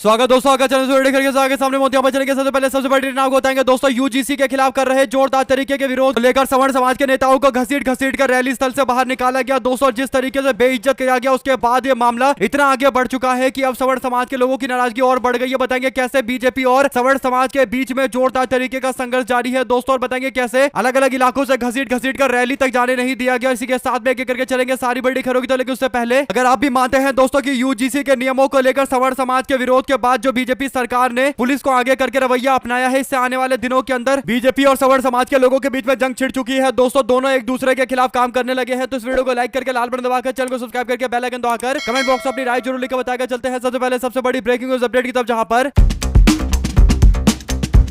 स्वागत दोस्तों, अगर चैनल से करके आगे सामने मोतिया बचने के सबसे पहले सबसे बड़ी नाम बताएंगे दोस्तों। यूजीसी के खिलाफ कर रहे जोरदार तरीके के विरोध लेकर सवर्ण समाज के नेताओं को घसीट घसीट कर रैली स्थल से बाहर निकाला गया दोस्तों। जिस तरीके से बेइज्जत किया गया उसके बाद ये मामला इतना आगे बढ़ चुका है कि अब सवर्ण समाज के लोगों की नाराजगी और बढ़ गई है। बताएंगे कैसे बीजेपी और सवर्ण समाज के बीच में जोरदार तरीके का संघर्ष जारी है दोस्तों, और बताएंगे कैसे अलग अलग इलाकों से घसीट घसीट कर रैली तक जाने नहीं दिया गया। इसी के साथ में एक एक करके चलेंगे सारी बड़ी खबरों की। तो लेकिन उससे पहले अगर आप भी मानते हैं दोस्तों की यूजीसी के नियमों को लेकर सवर्ण समाज के विरोध के बाद जो बीजेपी सरकार ने पुलिस को आगे करके रवैया अपनाया है, इससे आने वाले दिनों के अंदर बीजेपी और सवर्ण समाज के लोगों के बीच में जंग छिड़ चुकी है दोस्तों। दोनों एक दूसरे के खिलाफ काम करने लगे हैं। तो इस वीडियो को लाइक करके लाल बटन दबाकर चैनल को सब्सक्राइब करके बेल आइकन दबाकर कमेंट बॉक्स में अपनी राय जरूर लिखकर बताकर चलते हैं सबसे पहले सबसे बड़ी ब्रेकिंग न्यूज अपडेट की तरफ, जहां पर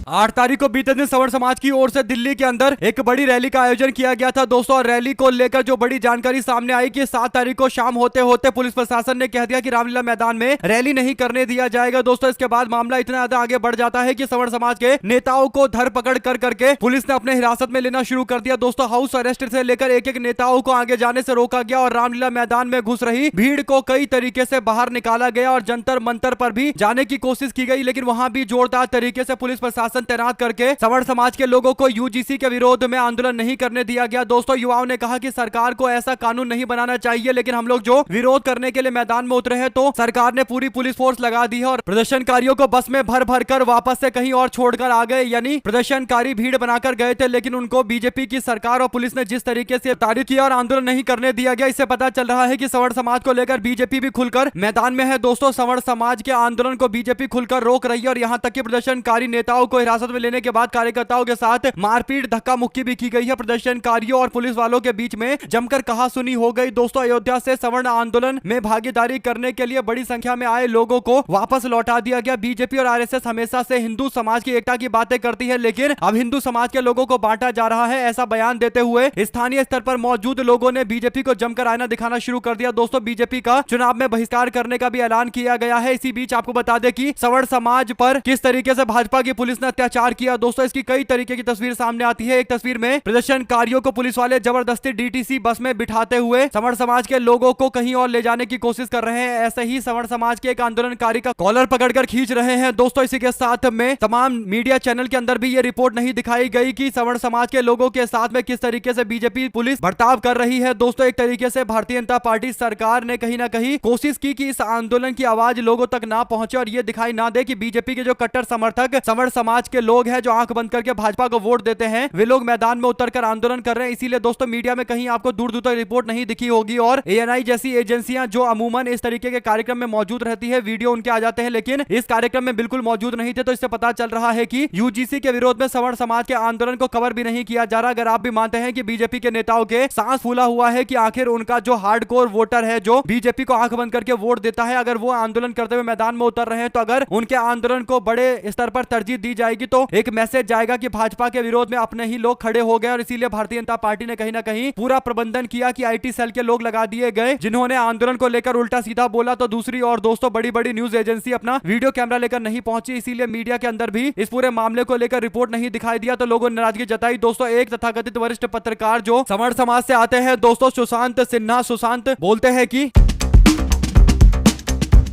8 तारीख को बीते दिन सवर्ण समाज की ओर से दिल्ली के अंदर एक बड़ी रैली का आयोजन किया गया था दोस्तों। और रैली को लेकर जो बड़ी जानकारी सामने आई कि 7 तारीख को शाम होते होते पुलिस प्रशासन ने कह दिया कि रामलीला मैदान में रैली नहीं करने दिया जाएगा दोस्तों। इसके बाद मामला इतना ज्यादा आगे बढ़ जाता है कि सवर्ण समाज के नेताओं को धर पकड़ कर करके पुलिस ने अपने हिरासत में लेना शुरू कर दिया दोस्तों। हाउस अरेस्ट से लेकर एक एक नेताओं को आगे जाने से रोका गया और रामलीला मैदान में घुस रही भीड़ को कई तरीके से बाहर निकाला गया और जंतर मंतर पर भी जाने की कोशिश की गई, लेकिन वहां भी जोरदार तरीके से पुलिस प्रशासन तैनात करके सवर्ण समाज के लोगों को यूजीसी के विरोध में आंदोलन नहीं करने दिया गया दोस्तों। युवाओं ने कहा कि सरकार को ऐसा कानून नहीं बनाना चाहिए, लेकिन हम लोग जो विरोध करने के लिए मैदान में उतरे हैं तो सरकार ने पूरी पुलिस फोर्स लगा दी है और प्रदर्शनकारियों को बस में भर भर कर वापस से कहीं और छोड़कर आ गए। यानी प्रदर्शनकारी भीड़ बनाकर गए थे, लेकिन उनको बीजेपी की सरकार और पुलिस ने जिस तरीके से तारीफ किया और आंदोलन नहीं करने दिया गया, इससे पता चल रहा है कि सवर्ण समाज को लेकर बीजेपी भी खुलकर मैदान में है दोस्तों। सवर्ण समाज के आंदोलन को बीजेपी खुलकर रोक रही है और यहाँ तक कि प्रदर्शनकारी नेताओं को हिरासत में लेने के बाद कार्यकर्ताओं के साथ मारपीट धक्का मुक्की भी की गई है। प्रदर्शनकारियों और पुलिस वालों के बीच में जमकर कहासुनी हो गई दोस्तों। अयोध्या से सवर्ण आंदोलन में भागीदारी करने के लिए बड़ी संख्या में आए लोगों को वापस लौटा दिया गया। बीजेपी और आरएसएस हमेशा से हिंदू समाज की एकता की बातें करती है, लेकिन अब हिंदू समाज के लोगों को बांटा जा रहा है, ऐसा बयान देते हुए स्थानीय स्तर पर मौजूद लोगों ने बीजेपी को जमकर आईना दिखाना शुरू कर दिया दोस्तों। बीजेपी का चुनाव में बहिष्कार करने का भी ऐलान किया गया है। इसी बीच आपको बता दें कि सवर्ण समाज पर किस तरीके से भाजपा की पुलिस ने अत्याचार किया दोस्तों, इसकी कई तरीके की तस्वीर सामने आती है। एक तस्वीर में प्रदर्शनकारियों को पुलिस वाले जबरदस्ती डीटीसी बस में बिठाते हुए सवर्ण समाज के लोगों को कहीं और ले जाने की कोशिश कर रहे हैं। ऐसे ही सवर्ण समाज के एक आंदोलनकारी का कॉलर पकड़कर खींच रहे हैं दोस्तों। इसी के साथ में तमाम मीडिया चैनल के अंदर भी ये रिपोर्ट नहीं दिखाई गई कि सवर्ण समाज के लोगों के साथ में किस तरीके से बीजेपी पुलिस बर्ताव कर रही है दोस्तों। एक तरीके से भारतीय जनता पार्टी सरकार ने कहीं ना कहीं कोशिश की कि इस आंदोलन की आवाज लोगों तक ना पहुंचे और ये दिखाई ना दे कि बीजेपी के जो कट्टर समर्थक सवर्ण समाज के लोग हैं, जो आंख बंद करके भाजपा को वोट देते हैं, वे लोग मैदान में उतरकर आंदोलन कर रहे हैं। इसीलिए दोस्तों मीडिया में कहीं आपको दूर दूर तक रिपोर्ट नहीं दिखी होगी और एएनआई जैसी एजेंसियां जो अमूमन इस तरीके के कार्यक्रम में मौजूद रहती है, वीडियो उनके आ जाते हैं, लेकिन इस कार्यक्रम में बिल्कुल मौजूद नहीं थे। तो इससे पता चल रहा है कि यूजीसी के विरोध में सवर्ण समाज के आंदोलन को कवर भी नहीं किया जा रहा। अगर आप भी मानते हैं कि बीजेपी के नेताओं के सांस फूला हुआ है कि आखिर उनका जो हार्डकोर वोटर है, जो बीजेपी को आंख बंद करके वोट देता है, अगर वो आंदोलन करते हुए मैदान में उतर रहे हैं, तो अगर उनके आंदोलन को बड़े स्तर पर तरजीह दी जाएगी तो एक मैसेज जाएगा कि भाजपा के विरोध में अपने ही लोग खड़े हो गए। और इसीलिए भारतीय जनता पार्टी ने कहीं ना कहीं पूरा प्रबंधन किया कि आईटी सेल के लोग लगा दिए गए, जिन्होंने आंदोलन को लेकर उल्टा सीधा बोला। तो दूसरी और दोस्तों बड़ी बड़ी न्यूज एजेंसी अपना वीडियो कैमरा लेकर नहीं पहुंची, इसीलिए मीडिया के अंदर भी इस पूरे मामले को लेकर रिपोर्ट नहीं दिखाई दिया। तो लोगों ने नाराजगी जताई दोस्तों। एक तथाकथित वरिष्ठ पत्रकार जो सवर्ण समाज से आते हैं दोस्तों, सुशांत सिन्हा, सुशांत बोलते हैं कि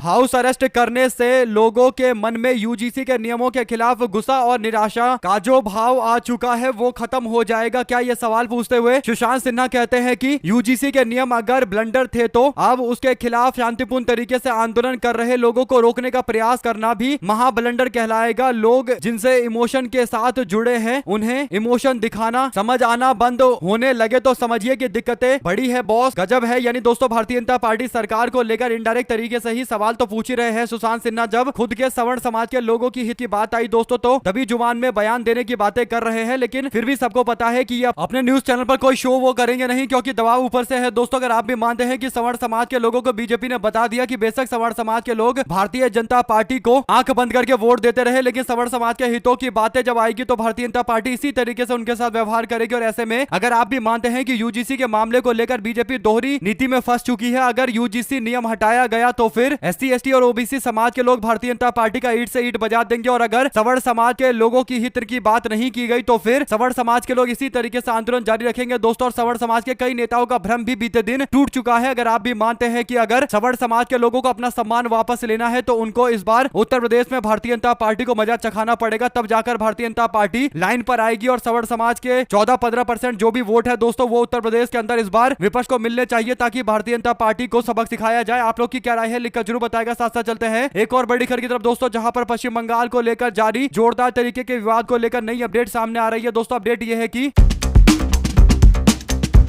हाउस अरेस्ट करने से लोगों के मन में यूजीसी के नियमों के खिलाफ गुस्सा और निराशा का जो भाव आ चुका है वो खत्म हो जाएगा क्या, ये सवाल पूछते हुए सुशांत सिन्हा कहते हैं कि यूजीसी के नियम अगर ब्लंडर थे तो अब उसके खिलाफ शांतिपूर्ण तरीके से आंदोलन कर रहे लोगों को रोकने का प्रयास करना भी महा ब्लंडर कहलाएगा। लोग जिनसे इमोशन के साथ जुड़े हैं उन्हें इमोशन दिखाना समझ आना बंद होने लगे तो समझिए कि दिक्कतें बड़ी है बॉस, गजब है। यानी दोस्तों भारतीय जनता पार्टी सरकार को लेकर इनडायरेक्ट तरीके से ही सवाल तो पूछ ही रहे हैं सुशांत सिन्हा। जब खुद के सवर्ण समाज के लोगों की हित की बात आई दोस्तों, तो तभी जुबान में बयान देने की बातें कर रहे हैं, लेकिन फिर भी सबको पता है कि ये अपने न्यूज चैनल पर कोई शो वो करेंगे नहीं, क्योंकि दबाव ऊपर से है दोस्तों। अगर आप भी मानते हैं कि सवर्ण समाज के लोगों को बीजेपी ने बता दिया कि बेशक सवर्ण समाज के लोग भारतीय जनता पार्टी को आंख बंद करके वोट देते रहे, लेकिन सवर्ण समाज के हितों की बातें जब आएगी तो भारतीय जनता पार्टी इसी तरीके से उनके साथ व्यवहार करेगी। और ऐसे में अगर आप भी मानते हैं कि यूजीसी के मामले को लेकर बीजेपी दोहरी नीति में फंस चुकी है, अगर यूजीसी नियम हटाया गया तो फिर SC ST और OBC समाज के लोग भारतीय जनता पार्टी का ईंट से ईंट बजा देंगे और अगर सवर्ण समाज के लोगों की हित की बात नहीं की गई तो फिर सवर्ण समाज के लोग इसी तरीके से आंदोलन जारी रखेंगे दोस्तों। और सवर्ण समाज के कई नेताओं का भ्रम भी बीते दिन टूट चुका है। अगर आप भी मानते हैं कि अगर सवर्ण समाज के लोगों को अपना सम्मान वापस लेना है तो उनको इस बार उत्तर प्रदेश में भारतीय जनता पार्टी को मजा चखाना पड़ेगा, तब जाकर भारतीय जनता पार्टी लाइन पर आएगी और सवर्ण समाज के 14-15% जो भी वोट है दोस्तों वो उत्तर प्रदेश के अंदर इस बार विपक्ष को मिलने चाहिए ताकि भारतीय जनता पार्टी को सबक सिखाया जाए। आप लोग की क्या राय है लिखकर जरूर बताएगा। साथ साथ चलते हैं एक और बड़ी खबर की तरफ दोस्तों, जहां पर पश्चिम बंगाल को लेकर जारी जोरदार तरीके के विवाद को लेकर नई अपडेट सामने आ रही है दोस्तों। अपडेट यह है कि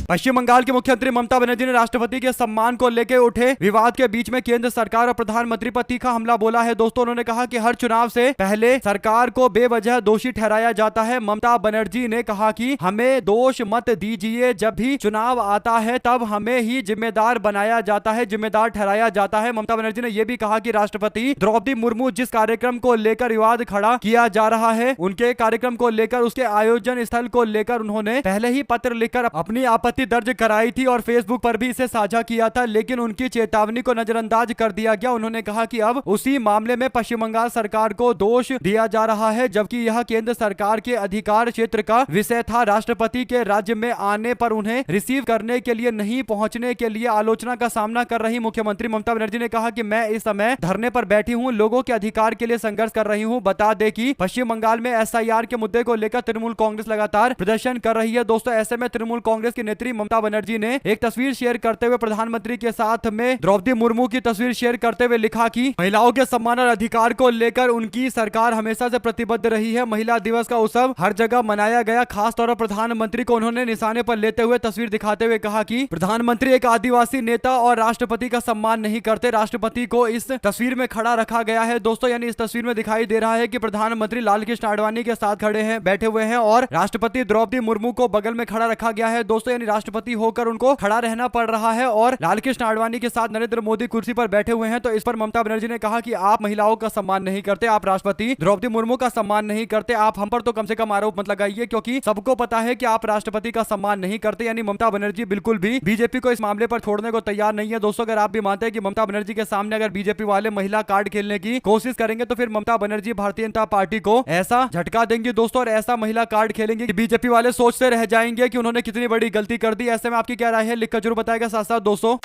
पश्चिम बंगाल की मुख्यमंत्री ममता बनर्जी ने राष्ट्रपति के सम्मान को लेकर उठे विवाद के बीच में केंद्र सरकार और प्रधानमंत्री पर तीखा हमला बोला है दोस्तों। उन्होंने कहा कि हर चुनाव से पहले सरकार को बेवजह दोषी ठहराया जाता है। ममता बनर्जी ने कहा कि हमें दोष मत दीजिए, जब भी चुनाव आता है तब हमें ही जिम्मेदार बनाया जाता है, जिम्मेदार ठहराया जाता है। ममता बनर्जी ने यह भी कहा कि राष्ट्रपति द्रौपदी मुर्मू जिस कार्यक्रम को लेकर विवाद खड़ा किया जा रहा है उनके कार्यक्रम को लेकर, उसके आयोजन स्थल को लेकर उन्होंने पहले ही पत्र लिखकर अपनी आपत्ति दर्ज कराई थी और फेसबुक पर भी इसे साझा किया था, लेकिन उनकी चेतावनी को नजरअंदाज कर दिया गया। उन्होंने कहा कि अब उसी मामले में पश्चिम बंगाल सरकार को दोष दिया जा रहा है, जबकि यह केंद्र सरकार के अधिकार क्षेत्र का विषय था। राष्ट्रपति के राज्य में आने पर उन्हें रिसीव करने के लिए नहीं पहुंचने के लिए आलोचना का सामना कर रही मुख्यमंत्री ममता बनर्जी ने कहा कि मैं इस समय धरने पर बैठी हूं, लोगों के अधिकार के लिए संघर्ष कर रही हूं। बता दें कि पश्चिम बंगाल में SIR के मुद्दे को लेकर तृणमूल कांग्रेस लगातार प्रदर्शन कर रही है दोस्तों। ऐसे में तृणमूल कांग्रेस की नेत्री ममता बनर्जी ने एक तस्वीर शेयर करते हुए प्रधानमंत्री के साथ में द्रौपदी मुर्मू की तस्वीर शेयर करते हुए लिखा कि महिलाओं के सम्मान और अधिकार को लेकर उनकी सरकार हमेशा से प्रतिबद्ध रही है। महिला दिवस का उत्सव हर जगह मनाया गया, खास तौर पर प्रधानमंत्री को उन्होंने निशाने पर लेते हुए तस्वीर दिखाते हुए कहा कि प्रधानमंत्री एक आदिवासी नेता और राष्ट्रपति का सम्मान नहीं करते। राष्ट्रपति को इस तस्वीर में खड़ा रखा गया है दोस्तों, यानी इस तस्वीर में दिखाई दे रहा है कि प्रधानमंत्री लाल कृष्ण आडवाणी के साथ खड़े हैं, बैठे हुए हैं और राष्ट्रपति द्रौपदी मुर्मू को बगल में खड़ा रखा गया है दोस्तों, यानी राष्ट्रपति होकर उनको खड़ा रहना पड़ रहा है और लाल कृष्ण आडवाणी के साथ नरेंद्र मोदी कुर्सी पर बैठे हुए हैं। तो इस पर ममता बनर्जी ने कहा कि आप महिलाओं का सम्मान नहीं करते, आप राष्ट्रपति द्रौपदी मुर्मू का सम्मान नहीं करते, आप हम पर तो कम से कम आरोप मत लगाइए, क्योंकि सबको पता है कि आप राष्ट्रपति का सम्मान नहीं करते। यानी ममता बनर्जी बिल्कुल भी बीजेपी को इस मामले पर छोड़ने को तैयार नहीं है दोस्तों। अगर आप भी मानते हैं कि ममता बनर्जी के सामने अगर बीजेपी वाले महिला कार्ड खेलने की कोशिश करेंगे तो फिर ममता बनर्जी भारतीय जनता पार्टी को ऐसा झटका देंगी दोस्तों और ऐसा महिला कार्ड खेलेंगे कि बीजेपी वाले सोचते रह जाएंगे कि उन्होंने कितनी बड़ी गलती कर दी। ऐसे में आपकी क्या राय है लिखकर जरूर बताएगा। साथ साथ दोस्तों,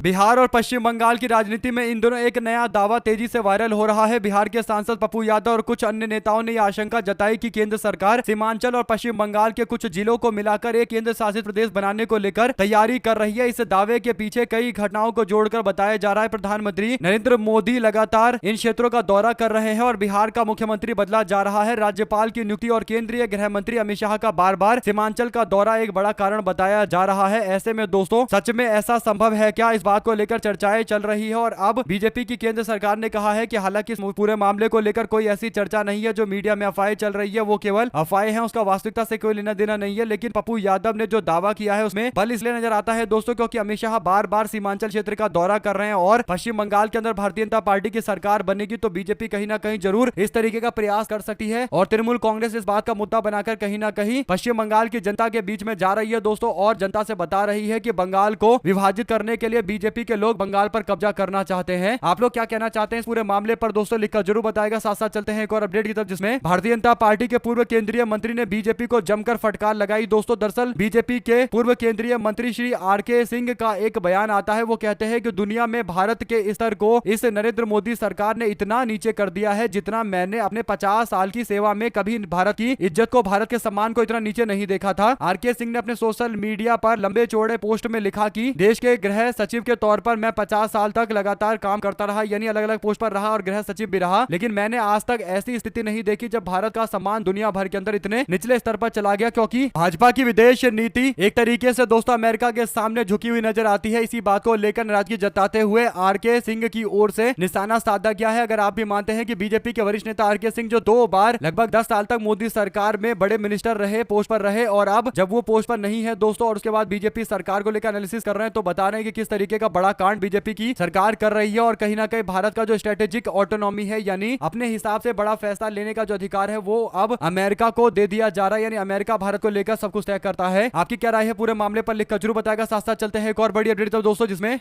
बिहार और पश्चिम बंगाल की राजनीति में इन दोनों एक नया दावा तेजी से वायरल हो रहा है। बिहार के सांसद पप्पू यादव और कुछ अन्य नेताओं ने यह आशंका जताई कि केंद्र सरकार सीमांचल और पश्चिम बंगाल के कुछ जिलों को मिलाकर एक केंद्र शासित प्रदेश बनाने को लेकर तैयारी कर रही है। इस दावे के पीछे कई घटनाओं को जोड़कर बताया जा रहा है। प्रधानमंत्री नरेंद्र मोदी लगातार इन क्षेत्रों का दौरा कर रहे हैं और बिहार का मुख्यमंत्री बदला जा रहा है। राज्यपाल की नियुक्ति और केंद्रीय गृह मंत्री अमित शाह का बार बार सीमांचल का दौरा एक बड़ा कारण बताया जा रहा है। ऐसे में दोस्तों, सच में ऐसा संभव है क्या? इस बात को लेकर चर्चाएं चल रही है और अब बीजेपी की केंद्र सरकार ने कहा है कि हालांकि इस पूरे मामले को लेकर कोई ऐसी चर्चा नहीं है, जो मीडिया में अफवाहें चल रही है वो केवल अफवाहें हैं, उसका वास्तविकता से कोई लेना देना नहीं है। लेकिन पप्पू यादव ने जो दावा किया है उसमें बल इसलिए नजर आता है दोस्तों क्योंकि अमित शाह बार बार सीमांचल क्षेत्र का दौरा कर रहे हैं और पश्चिम बंगाल के अंदर भारतीय जनता पार्टी की सरकार बनेगी तो बीजेपी कहीं ना कहीं जरूर इस तरीके का प्रयास कर सकती है और तृणमूल कांग्रेस इस बात का मुद्दा बनाकर कहीं ना कहीं पश्चिम बंगाल की जनता के बीच में जा रही है दोस्तों और जनता से बता रही है कि बंगाल को विभाजित करने के लिए बीजेपी के लोग बंगाल पर कब्जा करना चाहते हैं। आप लोग क्या कहना चाहते हैं इस पूरे मामले पर दोस्तों लिखकर जरूर बताएगा। साथ साथ चलते हैं एक और अपडेट की तरफ, जिसमें भारतीय जनता पार्टी के पूर्व केंद्रीय मंत्री ने बीजेपी को जमकर फटकार लगाई दोस्तों। दरअसल बीजेपी के पूर्व केंद्रीय मंत्री श्री RK सिंह का एक बयान आता है। वो कहते हैं कि दुनिया में भारत के स्तर को इस नरेंद्र मोदी सरकार ने इतना नीचे कर दिया है जितना मैंने अपने 50 साल की सेवा में कभी भारत की इज्जत को, भारत के सम्मान को इतना नीचे नहीं देखा था। RK सिंह ने अपने सोशल मीडिया पर लंबे चौड़े पोस्ट में लिखा कि देश के गृह सचिव के तौर पर मैं 50 साल तक लगातार काम करता रहा, यानी अलग अलग पोस्ट पर रहा और गृह सचिव भी रहा, लेकिन मैंने आज तक ऐसी स्थिति नहीं देखी जब भारत का सम्मान दुनिया भर के अंदर इतने निचले स्तर पर चला गया, क्योंकि भाजपा की विदेश नीति एक तरीके से दोस्तों अमेरिका के सामने झुकी हुई नजर आती है। इसी बात को लेकर नाराजगी जताते हुए RK सिंह की ओर से निशाना साधा गया है। अगर आप भी मानते हैं कि बीजेपी के वरिष्ठ नेता RK सिंह जो 2 बार लगभग 10 साल तक मोदी सरकार में बड़े मिनिस्टर रहे, पोस्ट पर रहे और अब जब वो पोस्ट पर नहीं है दोस्तों और उसके बाद बीजेपी सरकार को लेकर एनालिसिस कर रहे हैं तो बता रहे हैं कि किस तरीके का बड़ा कांड बीजेपी की सरकार कर रही है और कहीं ना कहीं भारत का जो स्ट्रेटेजिक ऑटोनॉमी है, यानी अपने हिसाब से बड़ा फैसला लेने का जो अधिकार है, वो अब अमेरिका को दे दिया जा रहा है, यानी अमेरिका भारत को लेकर सब कुछ तय करता है। आपकी क्या राय है पूरे मामले पर लिखकर जरूर बताएगा। साथ साथ चलते हैं एक और बड़ी अपडेट दोस्तों, जिसमें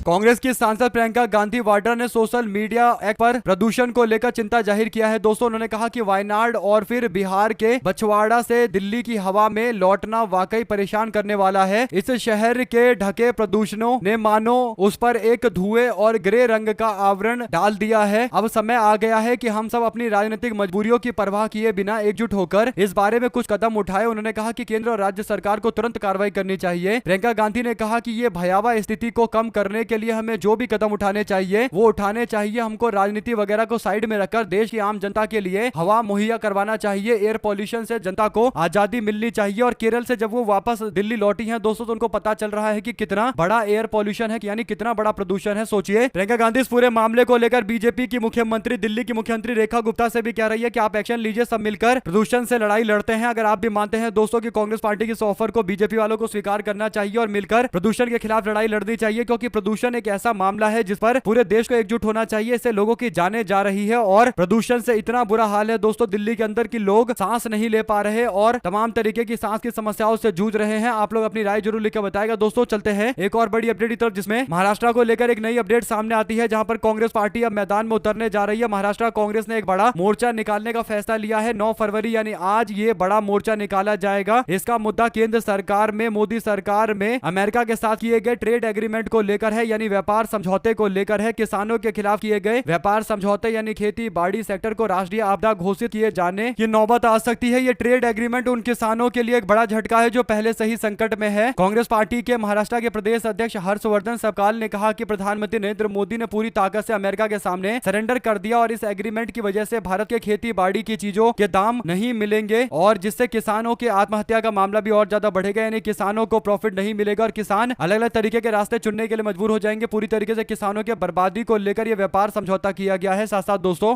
कांग्रेस की सांसद प्रियंका गांधी वाड्रा ने सोशल मीडिया एक्ट पर प्रदूषण को लेकर चिंता जाहिर किया है। दोस्तों उन्होंने कहा कि वायनाड और फिर बिहार के बछवाड़ा से दिल्ली की हवा में लौटना वाकई परेशान करने वाला है। इस शहर के ढके प्रदूषणों ने मानो उस पर एक धुएं और ग्रे रंग का आवरण डाल दिया है। अब समय आ गया है कि हम सब अपनी राजनीतिक मजबूरियों की परवाह किए बिना एकजुट होकर इस बारे में कुछ कदम उठाए। उन्होंने कहा कि केंद्र और राज्य सरकार को तुरंत कार्रवाई करनी चाहिए। प्रियंका गांधी ने कहा कि ये भयावह स्थिति को कम करने के लिए हमें जो भी कदम उठाने चाहिए वो उठाने चाहिए। हमको राजनीति वगैरह को साइड में रखकर देश की आम जनता के लिए हवा मुहैया करवाना चाहिए। एयर पॉल्यूशन से जनता को आजादी मिलनी चाहिए। और केरल से जब वो वापस दिल्ली लौटी हैं दोस्तों तो उनको पता चल रहा है कि कितना बड़ा एयर पॉल्यूशन है, यानी कितना बड़ा प्रदूषण है। सोचिए, प्रियंका गांधी इस पूरे मामले को लेकर बीजेपी की मुख्यमंत्री दिल्ली की मुख्यमंत्री रेखा गुप्ता से भी कह रही है कि आप एक्शन लीजिए, सब मिलकर प्रदूषण से लड़ाई लड़ते हैं। अगर आप भी मानते हैं दोस्तों की कांग्रेस पार्टी की इस ऑफर को बीजेपी वालों को स्वीकार करना चाहिए और मिलकर प्रदूषण के खिलाफ लड़ाई लड़नी चाहिए, क्योंकि प्रदूषण एक ऐसा मामला है जिस पर पूरे देश को एकजुट होना चाहिए। इससे लोगों की जाने जा रही है और प्रदूषण से इतना बुरा हाल है दोस्तों दिल्ली के अंदर कि लोग सांस नहीं ले पा रहे और तमाम तरीके की सांस की समस्याओं से जूझ रहे हैं। आप लोग अपनी राय जरूर लिखकर बताएगा। दोस्तों चलते हैं एक और बड़ी अपडेट की तरफ, जिसमें महाराष्ट्र को लेकर एक नई अपडेट सामने आती है, जहां पर कांग्रेस पार्टी अब मैदान में उतरने जा रही है। महाराष्ट्र कांग्रेस ने एक बड़ा मोर्चा निकालने का फैसला लिया है। 9 फरवरी यानी आज ये बड़ा मोर्चा निकाला जाएगा। इसका मुद्दा केंद्र सरकार में, मोदी सरकार में अमेरिका के साथ किए गए ट्रेड एग्रीमेंट को लेकर है, यानी व्यापार समझौते को लेकर है। किसानों के खिलाफ किए गए व्यापार समझौते यानी खेती बाड़ी सेक्टर को राष्ट्रीय आपदा घोषित किए जाने की नौबत आ सकती है। ये ट्रेड एग्रीमेंट उन किसानों के लिए एक बड़ा झटका है जो पहले से ही संकट में है। कांग्रेस पार्टी के महाराष्ट्र के प्रदेश अध्यक्ष हर्षवर्धन सबकाल ने कहा कि प्रधानमंत्री नरेंद्र मोदी ने पूरी ताकत से अमेरिका के सामने सरेंडर कर दिया और इस एग्रीमेंट की वजह से भारत के खेती बाड़ी की चीजों के दाम नहीं मिलेंगे और जिससे किसानों के आत्महत्या का मामला भी और ज्यादा बढ़ेगा, यानी किसानों को प्रॉफिट नहीं मिलेगा और किसान अलग अलग तरीके के रास्ते चुनने के लिए मजबूर हो जाएंगे। पूरी तरीके से किसानों के बर्बादी को लेकर यह व्यापार समझौता किया गया है। साथ साथ दोस्तों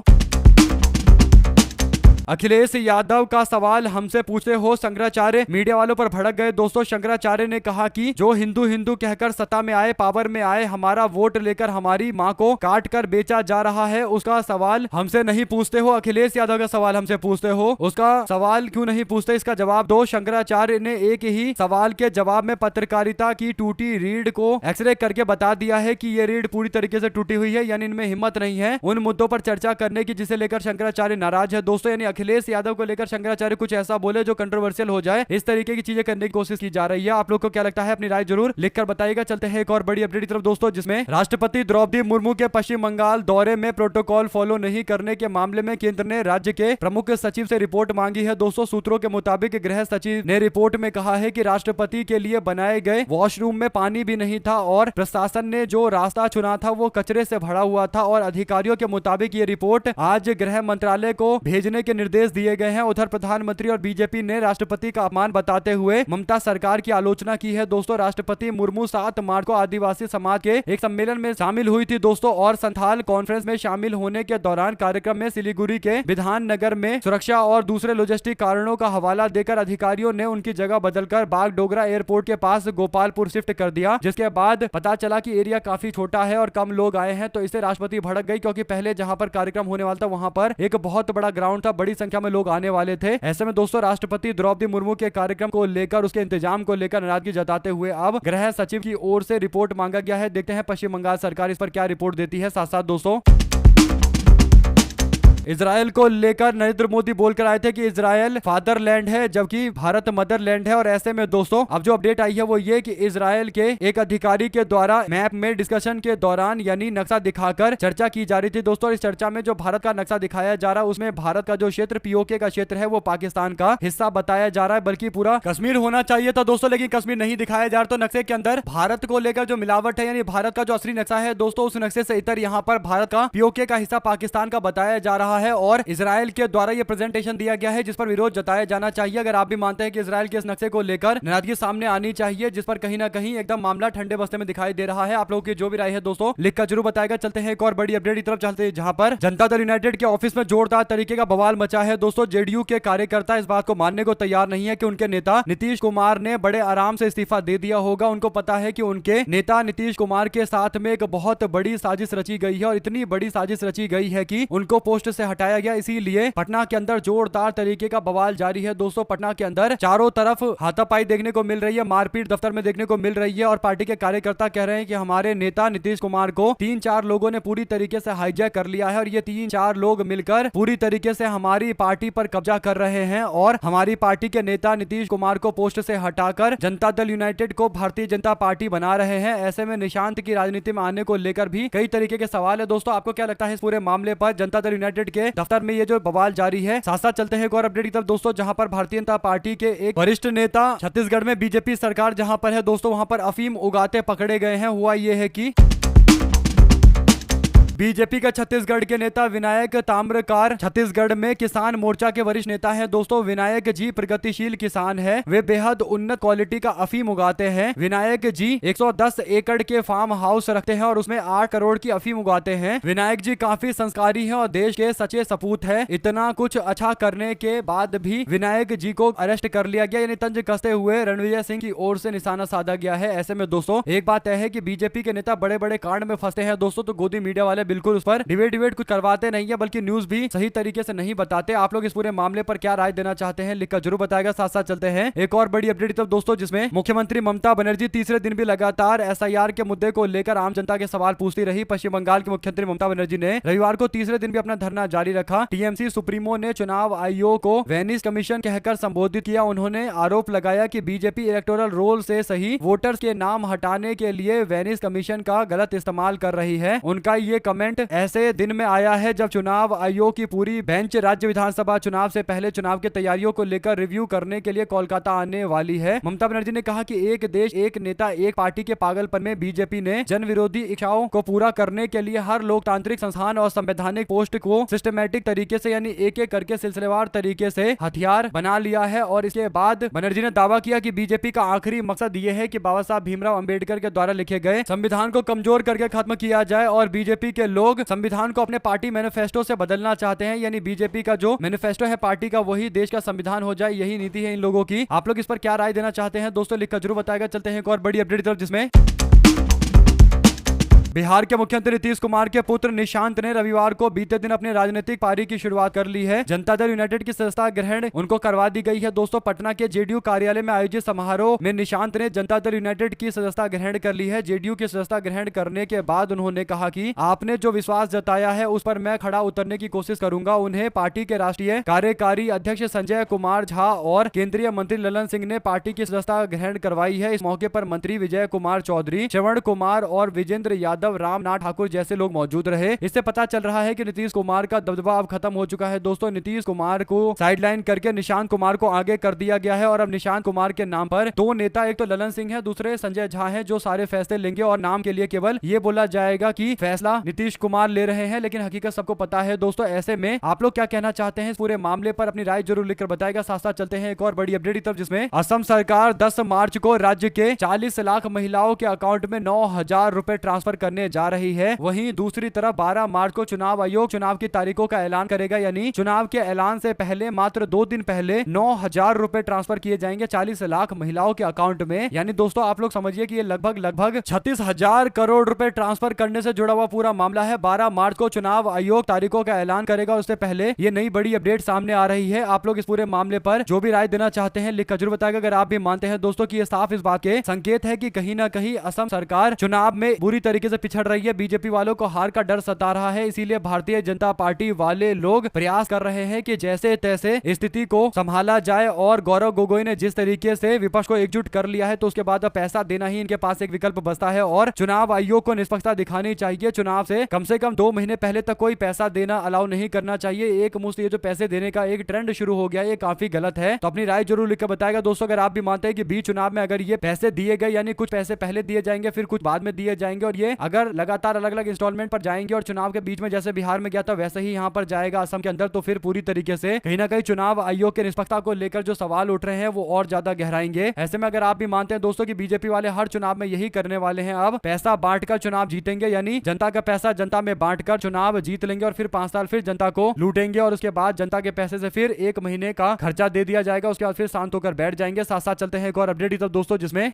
अखिलेश यादव का सवाल हमसे पूछते हो शंकराचार्य मीडिया वालों पर भड़क गए। दोस्तों शंकराचार्य ने कहा कि जो हिंदू हिंदू कहकर सत्ता में आए, पावर में आए, हमारा वोट लेकर हमारी मां को काट कर बेचा जा रहा है, उसका सवाल हमसे नहीं पूछते हो। अखिलेश यादव का सवाल हमसे पूछते हो, उसका सवाल क्यों नहीं पूछते, इसका जवाब दो। शंकराचार्य ने एक ही सवाल के जवाब में पत्रकारिता की टूटी रीढ़ को एक्सरे करके बता दिया है कि ये रीढ़ पूरी तरीके से टूटी हुई है, यानी इनमें हिम्मत नहीं है उन मुद्दों पर चर्चा करने की जिसे लेकर शंकराचार्य नाराज है। दोस्तों यानी अखिलेश यादव को लेकर शंकराचार्य कुछ ऐसा बोले जो कंट्रोवर्शियल हो जाए, इस तरीके की चीजें करने की कोशिश की जा रही है। आप लोग को क्या लगता है, अपनी राय जरूर लिखकर बताइएगा। चलते हैं एक और बड़ी अपडेट की तरफ दोस्तों, जिसमें राष्ट्रपति द्रौपदी मुर्मू के पश्चिम बंगाल दौरे में प्रोटोकॉल फॉलो नहीं करने के मामले में केंद्र ने राज्य के प्रमुख सचिव से रिपोर्ट मांगी है। दोस्तों सूत्रों के मुताबिक गृह सचिव ने रिपोर्ट में कहा है कि राष्ट्रपति के लिए बनाए गए वॉशरूम में पानी भी नहीं था और प्रशासन ने जो रास्ता चुना था वो कचरे से भरा हुआ था और अधिकारियों के मुताबिक ये रिपोर्ट आज गृह मंत्रालय को भेजने के निर्देश दिए गए हैं। उधर प्रधानमंत्री और बीजेपी ने राष्ट्रपति का अपमान बताते हुए ममता सरकार की आलोचना की है। दोस्तों राष्ट्रपति मुर्मू 7 मार्च को आदिवासी समाज के एक सम्मेलन में शामिल हुई थी दोस्तों, और संथाल कॉन्फ्रेंस में शामिल होने के दौरान कार्यक्रम में सिलीगुड़ी के विधान नगर में सुरक्षा और दूसरे लॉजिस्टिक कारणों का हवाला देकर अधिकारियों ने उनकी जगह बदलकर बागडोगरा एयरपोर्ट के पास गोपालपुर शिफ्ट कर दिया, जिसके बाद पता चला कि एरिया काफी छोटा है और कम लोग आए हैं। तो इससे राष्ट्रपति भड़क गई, क्योंकि पहले जहां पर कार्यक्रम होने वाला था वहां पर एक बहुत बड़ा ग्राउंड था, बड़ी संख्या में लोग आने वाले थे। ऐसे में दोस्तों राष्ट्रपति द्रौपदी मुर्मू के कार्यक्रम को लेकर, उसके इंतजाम को लेकर नाराजगी जताते हुए अब गृह सचिव की ओर से रिपोर्ट मांगा गया है। देखते हैं पश्चिम बंगाल सरकार इस पर क्या रिपोर्ट देती है। साथ साथ दोस्तों इजराइल को लेकर नरेंद्र मोदी बोलकर आए थे कि इजराइल फादरलैंड है जबकि भारत मदरलैंड है। और ऐसे में दोस्तों अब जो अपडेट आई है वो ये कि इजराइल के एक अधिकारी के द्वारा मैप में डिस्कशन के दौरान यानी नक्शा दिखाकर चर्चा की जा रही थी दोस्तों। इस चर्चा में जो भारत का नक्शा दिखाया जा रहा है उसमें भारत का जो क्षेत्र पीओके का क्षेत्र है वो पाकिस्तान का हिस्सा बताया जा रहा है, बल्कि पूरा कश्मीर होना चाहिए था दोस्तों, लेकिन कश्मीर नहीं दिखाया जा रहा। तो नक्शे के अंदर भारत को लेकर जो मिलावट है, यानी भारत का जो असली नक्शा है दोस्तों, उस नक्शे से इतर यहाँ पर भारत का पीओके का हिस्सा पाकिस्तान का बताया जा रहा है और इजराइल के द्वारा ये प्रेजेंटेशन दिया गया है जिस पर विरोध जताया जाना चाहिए। अगर आप भी मानते हैं कि इजराइल के इस नक्शे को लेकर नाराजगी सामने आनी चाहिए, जिस पर कहीं ना कहीं एकदम मामला ठंडे बस्ते में दिखाई दे रहा है, आप लोगों की जो भी राय है दोस्तों लिखकर जरूर बताएगा। चलते हैं एक और बड़ी अपडेट की तरफ चलते हैं, जहां पर जनता दल यूनाइटेड के ऑफिस में जोरदार तरीके का बवाल मचा है दोस्तों। जेडीयू के कार्यकर्ता इस बात को मानने को तैयार नहीं है कि उनके नेता नीतीश कुमार ने बड़े आराम से इस्तीफा दे दिया होगा। उनको पता है कि उनके नेता नीतीश कुमार के साथ में एक बहुत बड़ी साजिश रची गई है और इतनी बड़ी साजिश रची गई है कि उनको पोस्ट से हटाया गया, इसीलिए पटना के अंदर जोरदार तरीके का बवाल जारी है। दोस्तों पटना के अंदर चारों तरफ हाथापाई देखने को मिल रही है, मारपीट दफ्तर में देखने को मिल रही है और पार्टी के कार्यकर्ता कह रहे हैं कि हमारे नेता नीतीश कुमार को 3-4 लोगों ने पूरी तरीके से हाईजैक कर लिया है और ये 3-4 लोग मिलकर पूरी तरीके से हमारी पार्टी पर कब्जा कर रहे हैं और हमारी पार्टी के नेता नीतीश कुमार को पोस्ट से हटाकर जनता दल यूनाइटेड को भारतीय जनता पार्टी बना रहे हैं। ऐसे में निशांत की राजनीति में आने को लेकर भी कई तरीके के सवाल है। दोस्तों आपको क्या लगता है इस पूरे मामले पर? जनता दल यूनाइटेड के दफ्तर में ये जो बवाल जारी है। साथ साथ चलते हैं एक और अपडेट की तरफ दोस्तों, जहां पर भारतीय जनता पार्टी के एक वरिष्ठ नेता छत्तीसगढ़ में बीजेपी सरकार जहां पर है दोस्तों, वहां पर अफीम उगाते पकड़े गए हैं। हुआ ये है कि बीजेपी का छत्तीसगढ़ के नेता विनायक ताम्रकार छत्तीसगढ़ में किसान मोर्चा के वरिष्ठ नेता हैं। दोस्तों विनायक जी प्रगतिशील किसान है, वे बेहद उन्नत क्वालिटी का अफीम उगाते हैं। विनायक जी 110 एकड़ के फार्म हाउस रखते हैं और उसमें 8 करोड़ की अफीम उगाते हैं। विनायक जी काफी संस्कारी है और देश के सच्चे सपूत है। इतना कुछ अच्छा करने के बाद भी विनायक जी को अरेस्ट कर लिया गया, यानी तंज कसते हुए रणविजय सिंह की ओर से निशाना साधा गया है। ऐसे में दोस्तों एक बात तय है कि बीजेपी के नेता बड़े बड़े कांड में फंसते हैं दोस्तों, तो गोदी मीडिया वाले बिल्कुल उस पर डिबेट कुछ करवाते नहीं है, बल्कि न्यूज भी सही तरीके से नहीं बताते। आप लोग इस पूरे मामले पर क्या राय देना चाहते हैं लिखकर जरूर बताएगा। साथ साथ चलते हैं एक और बड़ी अपडेट तब दोस्तों, जिसमें मुख्यमंत्री ममता बनर्जी तीसरे दिन भी लगातार एसआईआर के मुद्दे को लेकर आम जनता के सवाल पूछती रही। पश्चिम बंगाल के मुख्यमंत्री ममता बनर्जी ने रविवार को तीसरे दिन भी अपना धरना जारी रखा। टीएमसी सुप्रीमो ने चुनाव आयोग को वेनिस कमीशन कहकर संबोधित किया। उन्होंने आरोप लगाया कि बीजेपी इलेक्टोरल रोल से सही वोटर्स के नाम हटाने के लिए वेनिस कमीशन का गलत इस्तेमाल कर रही है। उनका ये कमेंट ऐसे दिन में आया है जब चुनाव आयोग की पूरी बेंच राज्य विधानसभा चुनाव से पहले चुनाव की तैयारियों को लेकर रिव्यू करने के लिए कोलकाता आने वाली है। ममता बनर्जी ने कहा कि एक देश एक नेता एक पार्टी के पागलपन में बीजेपी ने जन विरोधी इच्छाओं को पूरा करने के लिए हर लोकतांत्रिक संस्थान और संवैधानिक पोस्ट को सिस्टमैटिक तरीके से यानी एक एक करके सिलसिलेवार तरीके से हथियार बना लिया है। और इसके बाद बनर्जी ने दावा किया कि बीजेपी का आखिरी मकसद ये है कि बाबा साहब भीमराव अंबेडकर के द्वारा लिखे गए संविधान को कमजोर करके खत्म किया जाए और बीजेपी के लोग संविधान को अपने पार्टी मैनिफेस्टो से बदलना चाहते हैं, यानी बीजेपी का जो मैनिफेस्टो है पार्टी का वही देश का संविधान हो जाए, यही नीति है इन लोगों की। आप लोग इस पर क्या राय देना चाहते हैं दोस्तों लिखकर जरूर बताएगा। चलते हैं एक और बड़ी अपडेट तरफ, जिसमें बिहार के मुख्यमंत्री नीतीश कुमार के पुत्र निशांत ने रविवार को बीते दिन अपनी राजनीतिक पारी की शुरुआत कर ली है। जनता दल यूनाइटेड की सदस्यता ग्रहण उनको करवा दी गई है। दोस्तों पटना के जेडीयू कार्यालय में आयोजित समारोह में निशांत ने जनता दल यूनाइटेड की सदस्यता ग्रहण कर ली है। जेडीयू की सदस्यता ग्रहण करने के बाद उन्होंने कहा कि आपने जो विश्वास जताया है उस पर मैं खड़ा उतरने की कोशिश करूंगा। उन्हें पार्टी के राष्ट्रीय कार्यकारी अध्यक्ष संजय कुमार झा और केंद्रीय मंत्री ललन सिंह ने पार्टी की सदस्यता ग्रहण करवाई है। इस मौके पर मंत्री विजय कुमार चौधरी, श्रवण कुमार और विजेंद्र यादव, रामनाथ ठाकुर जैसे लोग मौजूद रहे। इससे पता चल रहा है कि नीतीश कुमार का दबदबा अब खत्म हो चुका है। दोस्तों नीतीश कुमार को साइडलाइन करके निशांत कुमार को आगे कर दिया गया है और अब निशांत कुमार के नाम पर 2 नेता, एक तो ललन सिंह है, दूसरे संजय झा है, जो सारे फैसले लेंगे और नाम के लिए केवल ये बोला जाएगा कि फैसला नीतीश कुमार ले रहे हैं, लेकिन हकीकत सबको पता है। दोस्तों ऐसे में आप लोग क्या कहना चाहते हैं इस पूरे मामले पर? अपनी राय जरूर लिखकर बताएगा। साथ साथ चलते हैं एक और बड़ी अपडेट की तरफ, जिसमें असम सरकार 10 मार्च को राज्य के 40 लाख महिलाओं के अकाउंट में 9,000 रुपए ट्रांसफर करने जा रही है। वहीं दूसरी तरफ 12 मार्च को चुनाव आयोग चुनाव की तारीखों का ऐलान करेगा, यानी चुनाव के ऐलान से पहले मात्र 2 दिन पहले 9,000 रुपए ट्रांसफर किए जाएंगे 40 लाख महिलाओं के अकाउंट में। यानी दोस्तों आप लोग समझिए कि ये लगभग 36,000 करोड़ रुपए ट्रांसफर करने से जुड़ा हुआ पूरा मामला है। 12 मार्च को चुनाव आयोग तारीखों का ऐलान करेगा, उससे पहले ये नई बड़ी अपडेट सामने आ रही है। आप लोग इस पूरे मामले पर जो भी राय देना चाहते हैं लिख कर जरूर बताएगा। अगर आप भी मानते हैं दोस्तों कि ये साफ इस बात के संकेत है कि कहीं ना कहीं असम सरकार चुनाव में बुरी तरीके से पिछड़ रही है, बीजेपी वालों को हार का डर सता रहा है, इसीलिए भारतीय जनता पार्टी वाले लोग प्रयास कर रहे हैं कि जैसे तैसे स्थिति को संभाला जाए। और गौरव गोगोई ने जिस तरीके से विपक्ष को एकजुट कर लिया है, तो उसके बाद अब पैसा देना ही इनके पास एक विकल्प बचता है और चुनाव आयोग को निष्पक्षता दिखानी चाहिए। चुनाव से कम 2 महीने पहले तक कोई पैसा देना अलाउ नहीं करना चाहिए। एक मुश्त ये जो पैसे देने का एक ट्रेंड शुरू हो गया, ये काफी गलत है। तो अपनी राय जरूर लिखकर बताएगा दोस्तों। अगर आप भी मानते हैं कि बीच चुनाव में अगर ये पैसे दिए गए, यानी कुछ पैसे पहले दिए जाएंगे फिर कुछ बाद में दिए जाएंगे, और ये अगर लगातार अलग अलग इंस्टॉलमेंट पर जाएंगे और चुनाव के बीच में जैसे बिहार में गया था वैसे ही यहाँ पर जाएगा असम के अंदर, तो फिर पूरी तरीके से कहीं ना कहीं चुनाव आयोग के निष्पक्षता को लेकर जो सवाल उठ रहे हैं वो और ज्यादा गहराएंगे। ऐसे में अगर आप भी मानते हैं दोस्तों कि बीजेपी वाले हर चुनाव में यही करने वाले हैं, अब पैसा बांटकर चुनाव जीतेंगे, यानी जनता का पैसा जनता में बांटकर चुनाव जीत लेंगे और फिर 5 साल फिर जनता को लूटेंगे और उसके बाद जनता के पैसे से फिर 1 महीने का खर्चा दे दिया जाएगा, उसके बाद फिर शांत होकर बैठ जाएंगे। साथ साथ चलते हैं एक और अपडेट की तरफ दोस्तों, जिसमें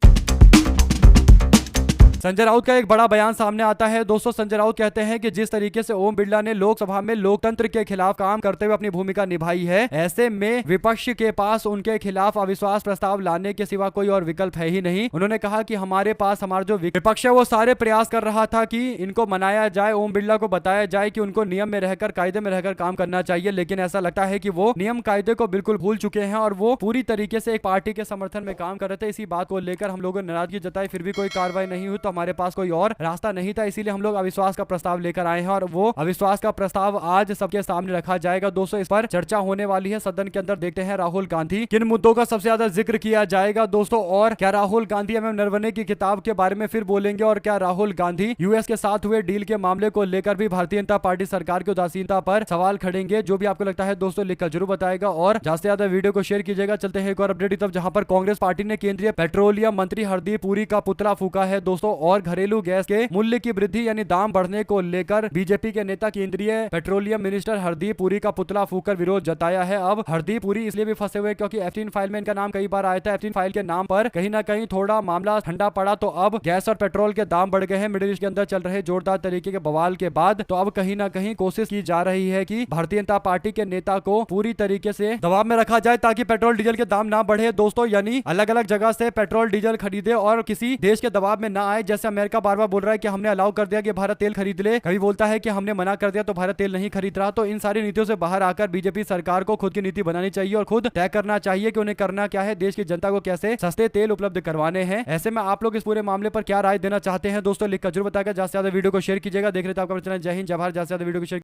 संजय राउत का एक बड़ा बयान सामने आता है दोस्तों। संजय राउत कहते हैं कि जिस तरीके से ओम बिरला ने लोकसभा में लोकतंत्र के खिलाफ काम करते हुए अपनी भूमिका निभाई है, ऐसे में विपक्ष के पास उनके खिलाफ अविश्वास प्रस्ताव लाने के सिवा कोई और विकल्प है ही नहीं। उन्होंने कहा कि हमारे पास हमारा जो विपक्ष है वो सारे प्रयास कर रहा था कि इनको मनाया जाए, ओम बिरला को बताया जाए कि उनको नियम में रहकर, कायदे में रहकर काम करना चाहिए, लेकिन ऐसा लगता है कि वो नियम कायदे को बिल्कुल भूल चुके हैं और वो पूरी तरीके से एक पार्टी के समर्थन में काम कर रहे थे। इसी बात को लेकर हम लोगों ने नाराजगी जताई, फिर भी कोई कार्रवाई नहीं हुई, तो हमारे पास कोई और रास्ता नहीं था, इसीलिए हम लोग अविश्वास का प्रस्ताव लेकर आए हैं और वो अविश्वास का प्रस्ताव आज सबके सामने रखा जाएगा। दोस्तों इस पर चर्चा होने वाली है सदन के अंदर। देखते हैं राहुल गांधी किन मुद्दों का सबसे ज्यादा जिक्र किया जाएगा दोस्तों, और क्या राहुल गांधी एमएम नरवणे की किताब के बारे में फिर बोलेंगे, और क्या राहुल गांधी यूएस के साथ हुए डील के मामले को लेकर भी भारतीय जनता पार्टी सरकार की उदासीनता पर सवाल खड़ेंगे। जो भी आपको लगता है दोस्तों लिखकर जरूर बताएगा और ज्यादा से ज्यादा वीडियो को शेयर कीजिएगा। चलते हैं एक और अपडेट की तरफ, जहां पर कांग्रेस पार्टी ने केंद्रीय पेट्रोलियम मंत्री हरदीप पुरी का पुतला फूका है दोस्तों, और घरेलू गैस के मूल्य की वृद्धि यानी दाम बढ़ने को लेकर बीजेपी के नेता केंद्रीय पेट्रोलियम मिनिस्टर हरदीप पुरी का पुतला फूककर विरोध जताया है। अब हरदीप पुरी इसलिए भी फंसे हुए क्योंकि एफटीन फाइल में इनका नाम कई बार आया था। एफटीन फाइल के नाम पर कहीं ना कहीं थोड़ा मामला ठंडा पड़ा, तो अब गैस और पेट्रोल के दाम बढ़ गए हैं। मिडिल ईस्ट के अंदर चल रहे जोरदार तरीके के बवाल के बाद तो अब कहीं ना कहीं कोशिश की जा रही है कि भारतीय जनता पार्टी के नेता को पूरी तरीके से दबाव में रखा जाए ताकि पेट्रोल डीजल के दाम ना बढ़े दोस्तों, यानी अलग अलग जगह से पेट्रोल डीजल खरीदे और किसी देश के दबाव में ना आए। जैसे अमेरिका बार बार बोल रहा है कि हमने अलाउ कर दिया कि भारत तेल खरीद ले, कभी बोलता है कि हमने मना कर दिया तो भारत तेल नहीं खरीद रहा। तो इन सारी नीतियों से बाहर आकर बीजेपी सरकार को खुद की नीति बनानी चाहिए और खुद तय करना चाहिए कि उन्हें करना क्या है, देश की जनता को कैसे सस्ते तेल उपलब्ध करवाने हैं। ऐसे में आप लोग इस पूरे मामले पर क्या राय देना चाहते हैं दोस्तों लिखकर जरूर बताएगा। ज्यादा से ज्यादा वीडियो को शेयर कीजिएगा। देख रहे थे आपका चैनल जय हिंद जय भारत। ज्यादा से ज्यादा वीडियो को शेयर